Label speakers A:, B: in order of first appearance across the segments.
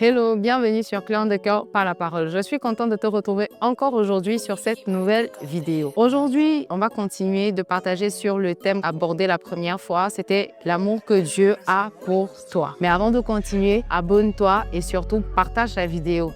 A: Hello, bienvenue sur Clan de cœur par la parole. Je suis contente de te retrouver encore aujourd'hui sur cette nouvelle vidéo. Aujourd'hui, on va continuer de partager sur le thème abordé la première fois, c'était l'amour que Dieu a pour toi. Mais avant de continuer, abonne-toi et surtout partage la vidéo.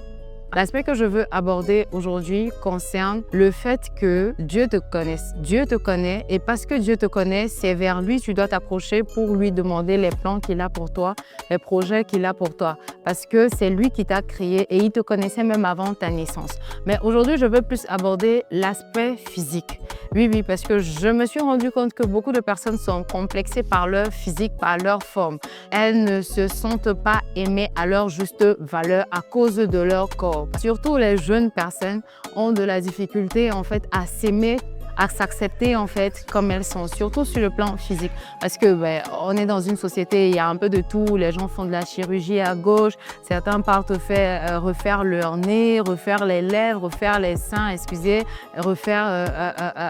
A: L'aspect que je veux aborder aujourd'hui concerne le fait que Dieu te connaisse. Dieu te connaît et parce que Dieu te connaît, c'est vers lui que tu dois t'approcher pour lui demander les plans qu'il a pour toi, les projets qu'il a pour toi. Parce que c'est lui qui t'a créé et il te connaissait même avant ta naissance. Mais aujourd'hui, je veux plus aborder l'aspect physique. Oui, parce que je me suis rendu compte que beaucoup de personnes sont complexées par leur physique, par leur forme. Elles ne se sentent pas aimées à leur juste valeur à cause de leur corps. Surtout les jeunes personnes ont de la difficulté en fait à s'aimer, à s'accepter en fait comme elles sont, surtout sur le plan physique. Parce que on est dans une société, il y a un peu de tout, les gens font de la chirurgie à gauche, certains partent refaire leur nez, refaire les lèvres, refaire les seins, refaire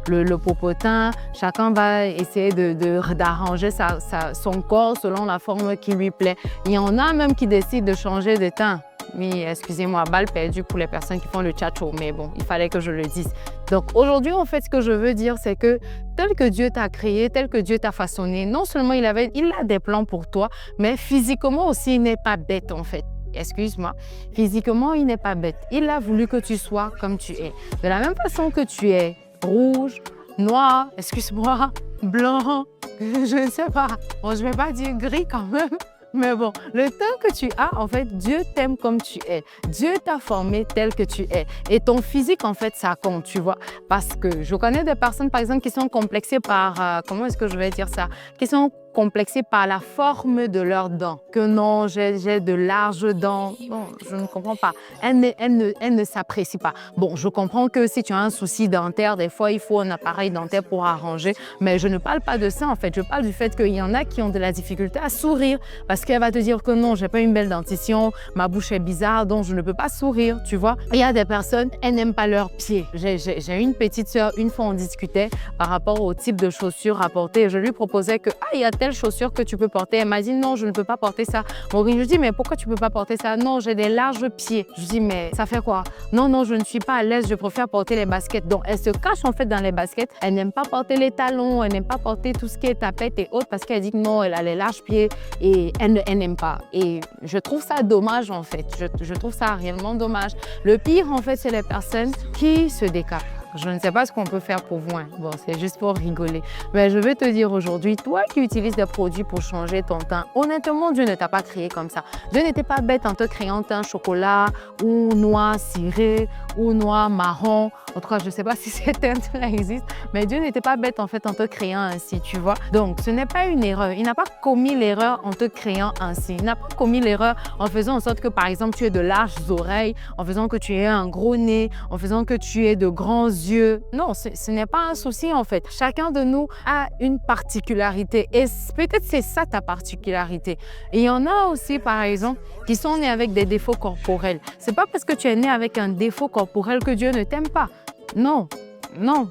A: le popotin. Chacun va essayer d'arranger son corps selon la forme qui lui plaît. Il y en a même qui décident de changer de teint. Oui, excusez-moi, balle perdue pour les personnes qui font le tchatcho, mais bon, il fallait que je le dise. Donc aujourd'hui, en fait, ce que je veux dire, c'est que tel que Dieu t'a créé, tel que Dieu t'a façonné, non seulement il a des plans pour toi, mais physiquement aussi, il n'est pas bête, en fait. Excuse-moi, physiquement, il n'est pas bête. Il a voulu que tu sois comme tu es. De la même façon que tu es rouge, noir, excuse-moi, blanc, je ne sais pas. Bon, je ne vais pas dire gris quand même. Mais bon, le temps que tu as, en fait, Dieu t'aime comme tu es. Dieu t'a formé tel que tu es. Et ton physique, en fait, ça compte, tu vois. Parce que je connais des personnes, par exemple, qui sont complexées par, comment est-ce que je vais dire ça, qui sont complexées par la forme de leurs dents. Que non, j'ai de larges dents. Bon, je ne comprends pas. Elles ne s'apprécient pas. Bon, je comprends que si tu as un souci dentaire, des fois, il faut un appareil dentaire pour arranger. Mais je ne parle pas de ça, en fait. Je parle du fait qu'il y en a qui ont de la difficulté à sourire. Parce qu'elle va te dire que non, j'ai pas une belle dentition, ma bouche est bizarre, donc je ne peux pas sourire, tu vois. Il y a des personnes, elles n'aiment pas leurs pieds. J'ai une petite sœur, une fois on discutait par rapport au type de chaussures à porter. Et je lui proposais que, il y a telle chaussure que tu peux porter. Elle m'a dit, non, je ne peux pas porter ça. Maureen, je dis, mais pourquoi tu ne peux pas porter ça? Non, j'ai des larges pieds. Je dis, mais ça fait quoi? Non, je ne suis pas à l'aise, je préfère porter les baskets. Donc, elle se cache en fait dans les baskets. Elle n'aime pas porter les talons, elle n'aime pas porter tout ce qui est tapette et autres parce qu'elle dit que non, elle a les larges pieds et elle n'aime pas. Et je trouve ça dommage en fait. Je trouve ça réellement dommage. Le pire en fait, c'est les personnes qui se décapent. Je ne sais pas ce qu'on peut faire pour vous. Bon, c'est juste pour rigoler. Mais je vais te dire aujourd'hui, toi qui utilises des produits pour changer ton teint, honnêtement, Dieu ne t'a pas créé comme ça. Dieu n'était pas bête en te créant teint chocolat ou noir ciré ou noir marron. En tout cas, je ne sais pas si ces teintes-là existent, mais Dieu n'était pas bête en fait en te créant ainsi, tu vois. Donc, ce n'est pas une erreur. Il n'a pas commis l'erreur en te créant ainsi. Il n'a pas commis l'erreur en faisant en sorte que, par exemple, tu aies de larges oreilles, en faisant que tu aies un gros nez, en faisant que tu aies de grands yeux. Non, ce n'est pas un souci en fait. Chacun de nous a une particularité et peut-être c'est ça ta particularité. Et il y en a aussi, par exemple, qui sont nés avec des défauts corporels. C'est pas parce que tu es né avec un défaut corporel que Dieu ne t'aime pas. Non,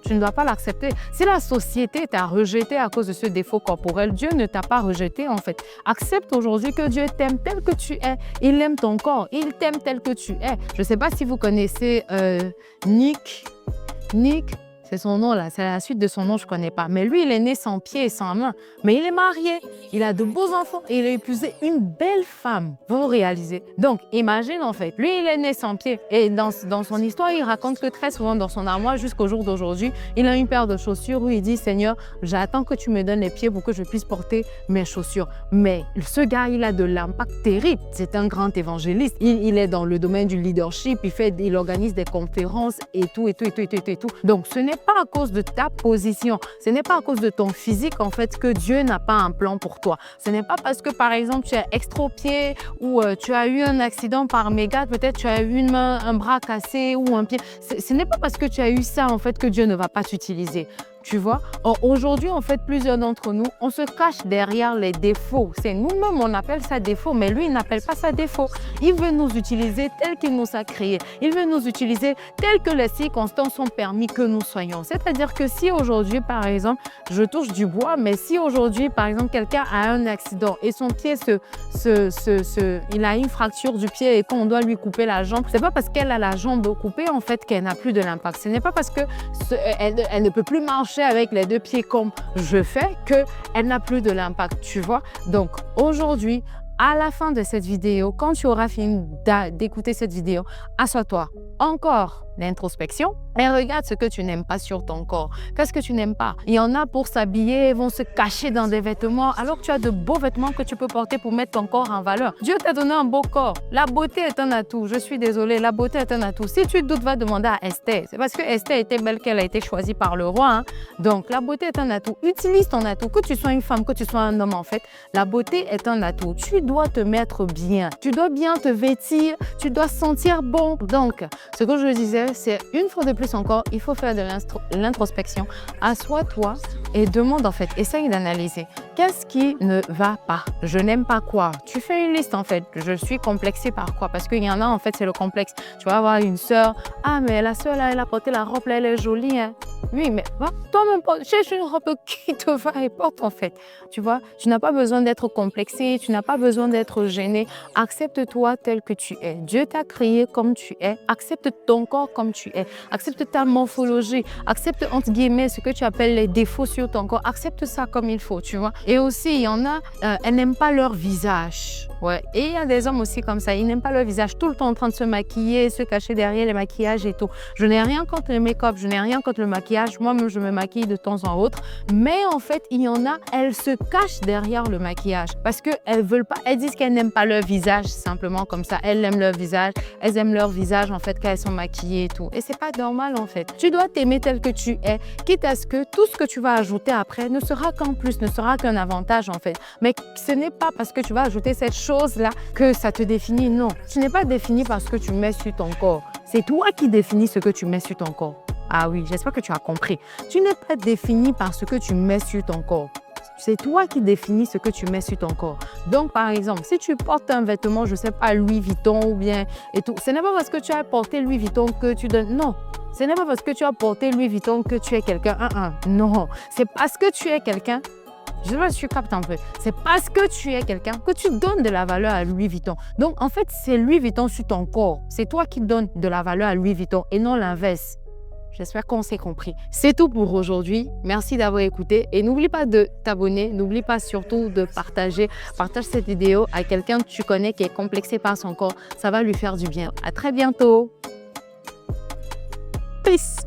A: tu ne dois pas l'accepter. Si la société t'a rejeté à cause de ce défaut corporel, Dieu ne t'a pas rejeté en fait. Accepte aujourd'hui que Dieu t'aime tel que tu es. Il aime ton corps, il t'aime tel que tu es. Je ne sais pas si vous connaissez Nick, c'est son nom là, c'est la suite de son nom, je ne connais pas. Mais lui, il est né sans pied et sans main. Mais il est marié, il a de beaux enfants et il a épousé une belle femme. Vous réalisez? Donc, imagine en fait, lui, il est né sans pied. Et dans son histoire, il raconte que très souvent dans son armoire, jusqu'au jour d'aujourd'hui, il a une paire de chaussures où il dit, Seigneur, j'attends que tu me donnes les pieds pour que je puisse porter mes chaussures. Mais ce gars, il a de l'impact terrible. C'est un grand évangéliste. Il est dans le domaine du leadership, il organise des conférences et tout. Donc, ce n'est pas à cause de ta position, ce n'est pas à cause de ton physique en fait que Dieu n'a pas un plan pour toi. Ce n'est pas parce que par exemple tu es extropié ou tu as eu un accident par mégarde, peut-être tu as eu une main, un bras cassé ou un pied. Ce n'est pas parce que tu as eu ça en fait que Dieu ne va pas t'utiliser. tu vois. Or, aujourd'hui, en fait, plusieurs d'entre nous, on se cache derrière les défauts. C'est nous-mêmes, on appelle ça défaut, mais lui, il n'appelle pas ça défaut. Il veut nous utiliser tel qu'il nous a créés. Il veut nous utiliser tel que les circonstances ont permis que nous soyons. C'est-à-dire que si aujourd'hui, par exemple, je touche du bois, mais si aujourd'hui, par exemple, quelqu'un a un accident et son pied il a une fracture du pied et qu'on doit lui couper la jambe, c'est pas parce qu'elle a la jambe coupée, en fait, qu'elle n'a plus de l'impact. Ce n'est pas parce que elle ne peut plus marcher avec les deux pieds comme je fais qu'elle n'a plus de l'impact, tu vois. Donc, aujourd'hui, à la fin de cette vidéo, quand tu auras fini d'écouter cette vidéo, assois-toi encore l'introspection et regarde ce que tu n'aimes pas sur ton corps. Qu'est-ce que tu n'aimes pas? Il y en a pour s'habiller, vont se cacher dans des vêtements alors que tu as de beaux vêtements que tu peux porter pour mettre ton corps en valeur. Dieu t'a donné un beau corps. La beauté est un atout. Je suis désolée, la beauté est un atout. Si tu doutes, va demander à Esther. C'est parce que Esther était belle qu'elle a été choisie par le roi. Hein. Donc, la beauté est un atout. Utilise ton atout. Que tu sois une femme, que tu sois un homme, en fait, la beauté est un atout. Tu dois te mettre bien. Tu dois bien te vêtir. Tu dois sentir bon. Donc, ce que je disais, c'est une fois de plus encore, il faut faire de l'introspection. Assois-toi et demande en fait, essaye d'analyser. Qu'est-ce qui ne va pas? Je n'aime pas quoi? Tu fais une liste en fait. Je suis complexée par quoi? Parce qu'il y en a en fait, c'est le complexe. Tu vas avoir une sœur. Ah, mais la sœur là, elle a porté la robe là, elle est jolie. Hein? Oui, mais va toi-même, cherche une robe qui te va et porte en fait. Tu vois, tu n'as pas besoin d'être complexé, tu n'as pas besoin d'être gêné. Accepte-toi tel que tu es. Dieu t'a créé comme tu es. Accepte ton corps comme tu es. Accepte ta morphologie. Accepte entre guillemets ce que tu appelles les défauts sur ton corps. Accepte ça comme il faut, tu vois. Et aussi, il y en a, elles n'aiment pas leur visage. Ouais. Et il y a des hommes aussi comme ça, ils n'aiment pas leur visage, tout le temps en train de se maquiller, se cacher derrière les maquillages et tout. Je n'ai rien contre le make-up, je n'ai rien contre le maquillage. Moi-même, je me maquille de temps en autre. Mais en fait, il y en a, elles se cachent derrière le maquillage parce qu'elles veulent pas, elles disent qu'elles n'aiment pas leur visage simplement comme ça. Elles aiment leur visage, elles aiment leur visage en fait quand elles sont maquillées et tout. Et c'est pas normal en fait. Tu dois t'aimer tel que tu es, quitte à ce que tout ce que tu vas ajouter après ne sera qu'en plus, ne sera qu'un avantage en fait. Mais ce n'est pas parce que tu vas ajouter cette chose-là que ça te définit, non. Tu n'es pas défini par ce que tu mets sur ton corps. C'est toi qui définis ce que tu mets sur ton corps. Ah oui, j'espère que tu as compris. Tu n'es pas défini par ce que tu mets sur ton corps. C'est toi qui définis ce que tu mets sur ton corps. Donc, par exemple, si tu portes un vêtement, je ne sais pas, Louis Vuitton ou bien et tout, ce n'est pas parce que tu as porté Louis Vuitton que tu donnes... Non, ce n'est pas parce que tu as porté Louis Vuitton que tu es quelqu'un. Non, c'est parce que tu es quelqu'un. Je sais pas si tu captes un peu. C'est parce que tu es quelqu'un que tu donnes de la valeur à Louis Vuitton. Donc, en fait, c'est Louis Vuitton sur ton corps. C'est toi qui donnes de la valeur à Louis Vuitton et non l'inverse. J'espère qu'on s'est compris. C'est tout pour aujourd'hui. Merci d'avoir écouté et n'oublie pas de t'abonner. N'oublie pas surtout de partager. Partage cette vidéo à quelqu'un que tu connais qui est complexé par son corps. Ça va lui faire du bien. À très bientôt. Peace.